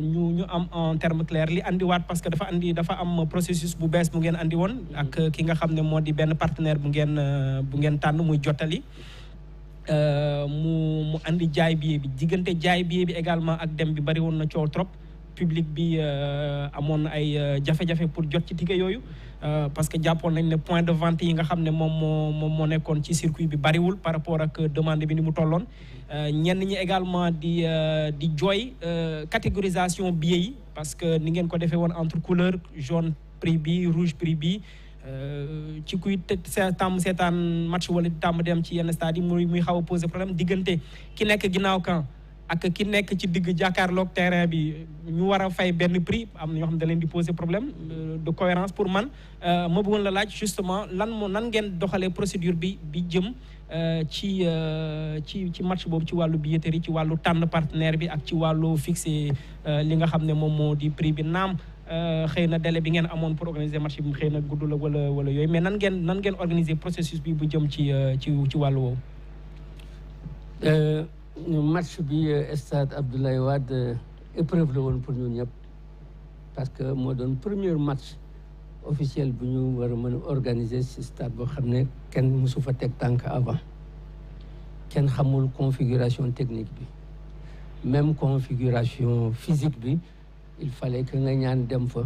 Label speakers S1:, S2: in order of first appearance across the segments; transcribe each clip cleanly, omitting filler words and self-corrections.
S1: ñu am en terme clair li andiwaat parce que dafa am processus bu bees bu ngeen andi woon ak ki nga xam ne moo di benn partenaire bu ngeen tànn muy Jottali mu andi jaay billet bi diggante jaay billet bi également ak dem bi bari woon na coow trop public bi amoon na ay jafe-jafe pour jot ci ticket yooyu parce que jàppoon nañ ne point de vente yi nga xam ne moom moo nekkoon ci circuit bi bariwul par rapport ak demande bi ni mu tolloon ñenn ñi également di jooy catégorisation billets yi parce que ni ngeen ko defee woon entre couleur jaune prix bi rouge prix bi ci kuy tàmm seetaan match wala tàmm dem ci yenn stade yi muy xaw a poser problème diggante ki nekk ginnaaw camp ak ki nekk ci digg jàkkaarloog terrain bi ñu war a fay benn prix am na ñoo xam ne da leen di poser problème de cohérence pour man ma bëggoon la laaj justement nan ngeen doxalee procédure bi jëm ci match boobu ci wàllu billetterie ci wàllu tànn partenaire bi ak ci wàllu fixé li nga xam ne moom moo di prix bi naam xëy na délai bi ngeen amoon pour organiser match bi xëy na gudd la wala yooyu mais nan ngeen organiser processus bi bu jëm ci wàllu woowu.
S2: match bi stade Abdoulaye Wade épreuve la woon pour ñun ñëpp parce que moo doon premier match officiel bu ñu war a mën a organiser ci stade boo xam ne kenn mësu fa teg tànk avant kenn xamul configuration technique bi même configuration physique bi il fallait que nga ñaan dem fa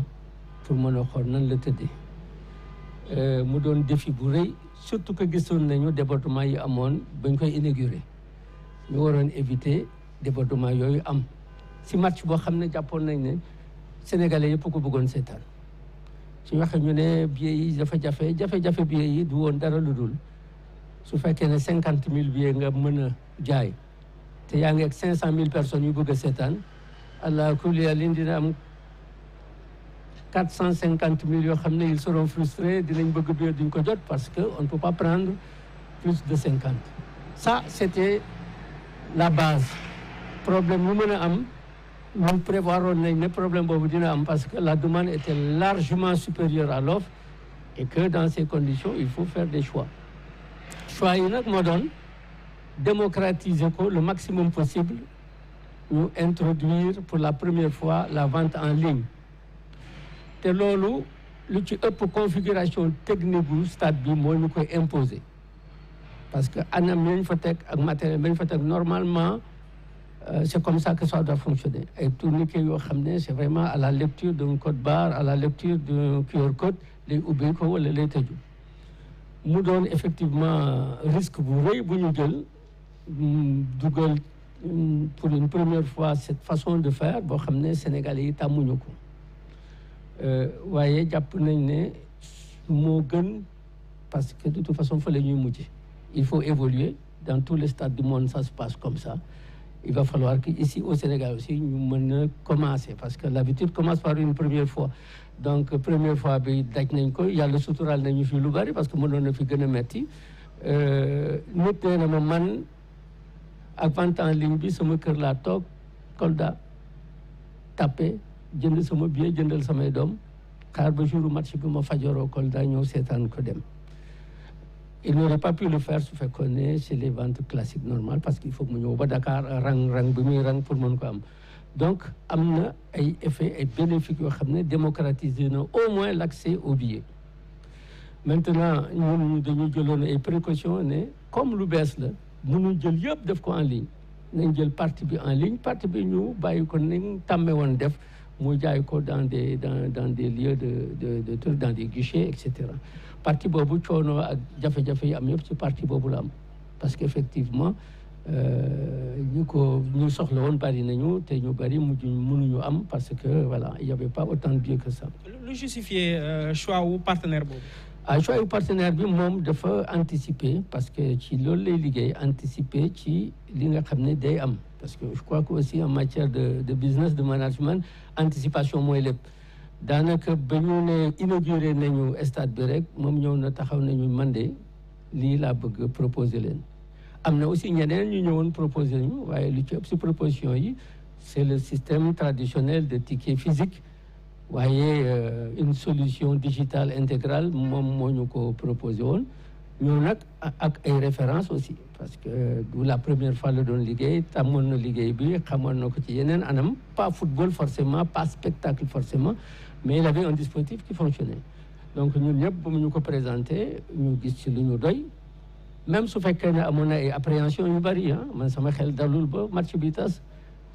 S2: pour mën a xool nan la tëddee mu doon défi bu rëy surtout que gisoon nañu débordement yi amoon bañ koy inaugurer ñu waroon éviter débordement yooyu am si match boo xam ne jàppoon nañ ne sénégalais yëpp ko bëggoon seetaan su ñu waxee ñu ne billets yi dafa jafe billets yi du woon dara lu dul su fekkee ne 50,000 billets nga mën a jaay te yaa ngi ak 500,000 personnes yu bëgg a seetaan allah kulli yàlla dina am 450,000 yoo xam ne ils seront frustrés dinañ bëgg billet duñ ko jot parce que on ne peut pas prendre plus de 50. Ça c'était la base. Problème yu mën a am ñun prévoir woon nañ ne problème boobu dina am parce que la demande était largement supérieure à l'offre et que dans ces conditions il faut faire des choix yi nag moo doon démocratiser ko le maximum possible ñu introduire pour la première fois la vente en ligne te loolu lu ci ëpp configuration technique bu stade bi moo ñu koy imposer parce que anam yañ fa teg ak matériel bañ fa teg normalement c'est comme ça que ça doit fonctionner ay tourniquet yoo xam ne c'est vraiment à la lecture d'un code barre à la lecture d'un QR code lay ubbi ko wala lay tëju mu doon effectivement risque bu rëy bu ñu jël dugal pour une première fois cette façon de faire boo xam ne Sénégalais yi tàmmuñu ko waaye jàpp nañ ne moo gën parce que de toute façon fa la ñuy mujj il faut évoluer dans tous les stades du monde ça se passe comme ça il va falloir que ici au Sénégal aussi ñu mën a commencer parce que l'habitude commence par une première fois donc première fois bi daj nañ ko yàlla suturaal nañu fi lu bari parce que mënoon na fi gën a metti nit nee na ma man ak vente en ligne bi sama kër laa toog Kolda tapé jënd sama billet jëndal samay doom xaar ba jour match bi ma fajaroo Kolda ñëw seetaan ko dem il n'aurait pas pu le faire su fekkoon ne c'est les ventes classiques normales parce qu'il faut mu ñëw ba Dakar rang bi muy rang pour mën ko am donc am na ay effets ay bénéfices yoo xam ne démocratiser na au moins l'accès aux billets maintenant ñun dañu jëloon ay précautions ne comme lu bees la mënuñ jël yëpp def ko en ligne nañ jël partie bi en ligne partie bi ñu bàyyi ko nañ tàmme woon def mu jaay ko dans des lieux de trucs dans des guichets et cetera partie boobu coono ak jafe-jafe yi am yëpp ci partie boobu la am parce que effectivement ñu soxla woon bari nañu te ñu bari mënuñu am parce que voilà il y avait pas autant de billets que ça.
S1: lu justifier choix wu partenaire boobu.
S2: choix wu partenaire bi moom dafa anticiper parce que ci loolu lay liggéey anticiper ci li nga xam ne day am parce que je crois que aussi en matière de business de management anticipation mooy lépp. daanaka ba ñu ne inauguré nañu stade bi rek moom ñëw na taxaw nañu man de lii laa bëgg proposer leen am na aussi ñeneen ñu ñëwoon proposer ñu waaye lu ci ëpp si proposition yi c'est le système traditionnel de ticket physique waaye une solution digitale intégrale moom moo ñu ko proposé woon ñoo nag ak ay références aussi parce que du la première fois la doon liggéey tàmmoon na liggéey bi xamoon na ko ci yeneen anam pas football forcément pas spectacle forcément mais il avait un dispositif qui fonctionnait donc ñun ñëpp ba mu ñu ko présenté ñu gis ci lu ñu doy même su fekkee ne amoon na ay appréhension yu bari man sama xel dalul ba match bi tas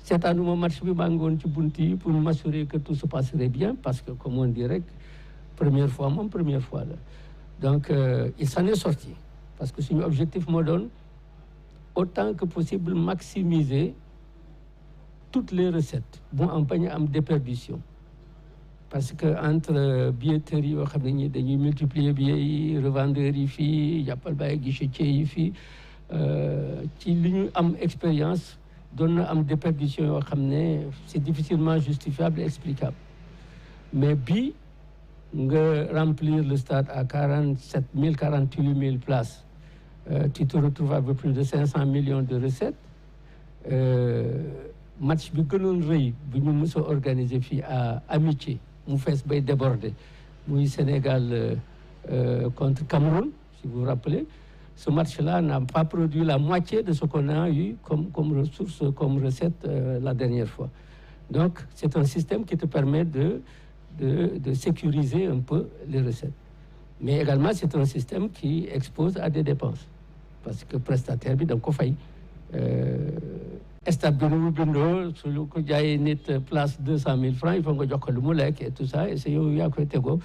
S2: seetaanuma match bi maa ngi woon ci bunt yi pour m'assurer que tout se passerait bien parce que comme on dit rek première fois moom première fois la donc il s'en est sorti parce que suñu objectif moo doon autant que possible maximiser toutes les recettes bu am bañ a am déperdition parce que entre billetterie yoo xam ne ñi dañuy multiplier billets yi revendeurs yi fii jàppal bàyyi guichetier yi fii ci li ñu am expérience doon na am déperdition yoo xam ne c'est difficilement justifiable et explicable mais bii nga remplir le stade à 48 000 places tu te retrouves avec plus de 500 millions de recettes match bi gënoon rëy bu ñu mës a organiser fii à Amitié mu fees bay déborder muy Sénégal contre Cameroun si vous vous rappelez ce match-là n'a pas produit la moitié de ce qu'on a eu comme ressource, comme recette la dernière fois. Donc, c'est un système qui te permet de sécuriser un peu les recettes. Mais également, c'est un système qui expose à des dépenses. Parce que prestataire, bi da nga ko fay. Stade bi nu mu bindoo su lu ko jaayee nit place 200 000 francs, il faut nga jox ko lu mu lekk et tout ça, et c'est yow yaa koy tegoo.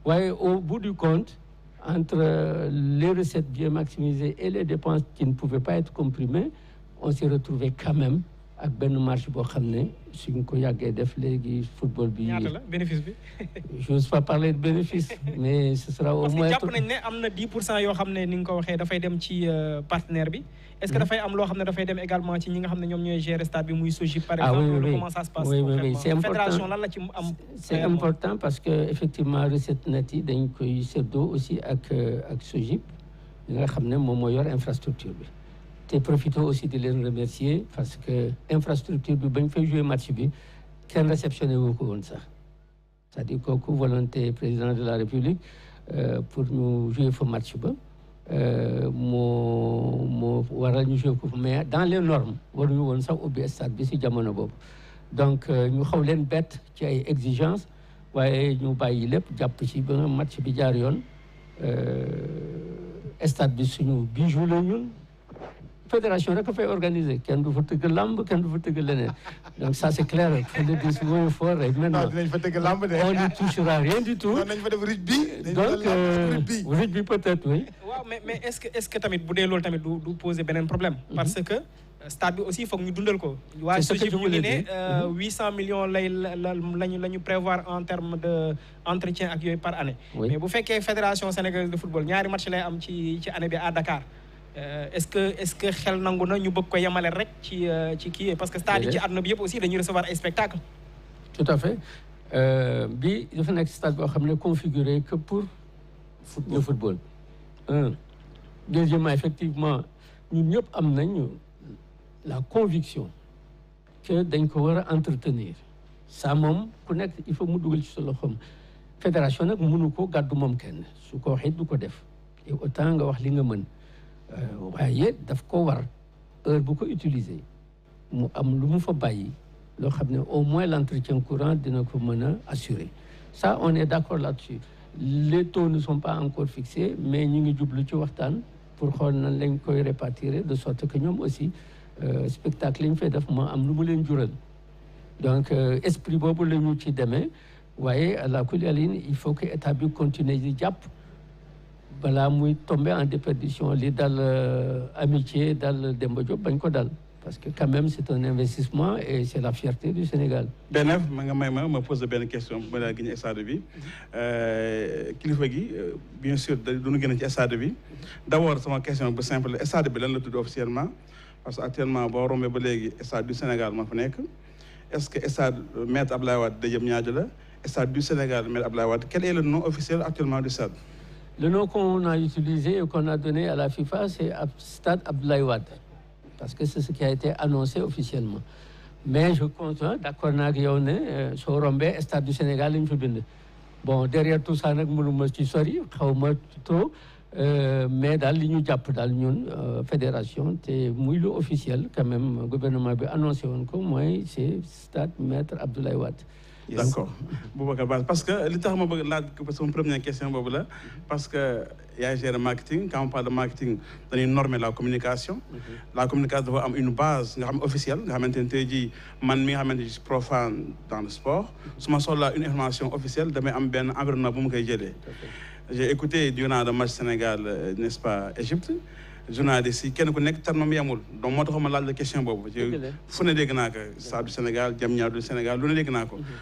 S2: waaye au bout du compte, entre les recettes bien maximisées et les dépenses qui ne pouvaient pas être comprimées, on s'est retrouvé quand même ak benn marge boo xam ne suñ ko yàggee def léegi football bi.
S1: ñaata la bénéfice bi.
S2: j'ose pas parler de bénéfice mais ce sera au moins.
S1: parce que jàpp nañ ne am na 10% yoo xam ne ni nga ko waxee dafay dem ci partenaire bi. est-ce que dafay am loo xam ne dafay dem également ci ñi nga xam ne ñoom ñooy gérer stade bi muy SOGIP par exemple.
S2: oui,
S1: comment ça se passe.
S2: oui, c'est important.
S1: Fédération lan la ci am.
S2: c'est important parce que effectivement recette net yi dañ koy séddoo aussi ak SOGIP ñi nga xam ne moom moo yor infrastructure bi. te profité aussi de leen remercier parce que infrastructure bi bañ fay jouer match bi kenn réceptionné wu ko woon sax c'est-à-dire kooku volonté président de la République pour ñu jouer fa match ba moo waral ñu jouer ko mais dans les normes waruñu woon sax ubbi stade bi si jamono boobu donc ñu xaw leen bett ci ay exigences waaye ñu bàyyi lépp jàpp ci ba match bi jaar yoon stade bi suñu bijou la ñun fédération rek a fay organiser kenn du fa tëgg lamb kenn du fa tëgg leneen donc ça c'est clair faut le dire haut et fort et maintenant
S3: dinañ fa tëgg lamb de
S2: on n'y touchera rien du tout.
S3: nañ fa def rugby
S2: donc rugby peut-être oui.
S1: waaw mais est-ce que tamit bu dee loolu tamit du poser beneen problème. parce que stade bi aussi foog ñu dundal ko. waa SOGIP ñu ngi ne 800 millions lañu prévoir en termes de entretien ak yooyu par année. mais bu fekkee fédération sénégalaise de football ñaari match lay am ci année bi à Dakar. est-ce que xel nangu na ñu bëgg ko yemale rek ci kii parce que stade yi ci àdduna bi yëpp aussi dañuy recevoir ay spectacles.
S2: tout à fait bi dafa nekk stade boo xam ne configuré que pour le football. Deuxièmement effectivement ñun ñëpp am nañ la conviction que dañ ko war a entretenir ça moom ku nekk il faut mu dugal ci sa loxoom fédération nag mënu ko gàddu moom kenn su ko waxee du ko def et autant nga wax li nga mën. waaye daf ko war heure bu ko utiliser mu am lu mu fa bàyyi loo xam ne au moins l'entretien courant dina ko mën a assurer ça on est d'accord là-dessus les taux ne sont pas encore fixés mais ñu ngi jublu ci waxtaan pour xool nan lañ koy répartir de sorte que ñoom aussi spectacle yi ñu fay def moo am lu mu leen jural donc esprit boobu la ñu ci demee waaye à la kuliyalin il faut que état bi continuer di jàpp balaa muy tomber en déperdition li dal Amitié dal Demba Diop bañ ko dal parce que quand même c'est un investissement et c'est la fierté du Sénégal.
S4: Benef ma nga may ma pose benn question ba daa gën a stade bi kilifa gi bien sûr duñu gën a ci stade bi d'abord sama question bu simple stade bi lan la tudd officiellement parce que actuellement boo rombee ba léegi stade du Sénégal moo fa nekk est-ce que stade Maître Abdoulaye Wade de Diamniadio la stade du Sénégal Maître Abdoulaye Wade quel est le nom officiel actuellement du stade?
S2: Le nom qu'on a utilisé et qu'on a donné à la FIFA, c'est Stade Abdoulaye Wade, parce que c'est ce qui a été annoncé officiellement. Mais je compte, d'accord naag yow ne soo rombee Stade du Sénégal lañ fa bind. Bon derrière tout ça nag mënuma ci sori xaw ma trop mais daal li ñu jàpp daal ñun fédération te muy lu officiel quand même gouvernement bi annoncé woon ko mooy c'est stade Maître Abdoulaye Wade.
S4: D'accord Boubacar Ba parce que li tax ma bëgg laaj sama première question boobu la parce que yaa géré marketing quand on parle de marketing dañuy normer la communication. La communication dafa am une base nga xam officielle nga xamante ne tey jii man mi nga xamante ne je suis profane dans le sport su ma soxlaa une information officielle damay am benn environnement bu mu koy jëlee. J'ai écouté durant le match Sénégal n'est-ce pas Égypte journaliste yi kenn ku nekk terme yamul donc moo tax ma laaj la question boobu fu ne dégg naa ko stade du Sénégal Diamniadio du Sénégal lu ne dégg naa ko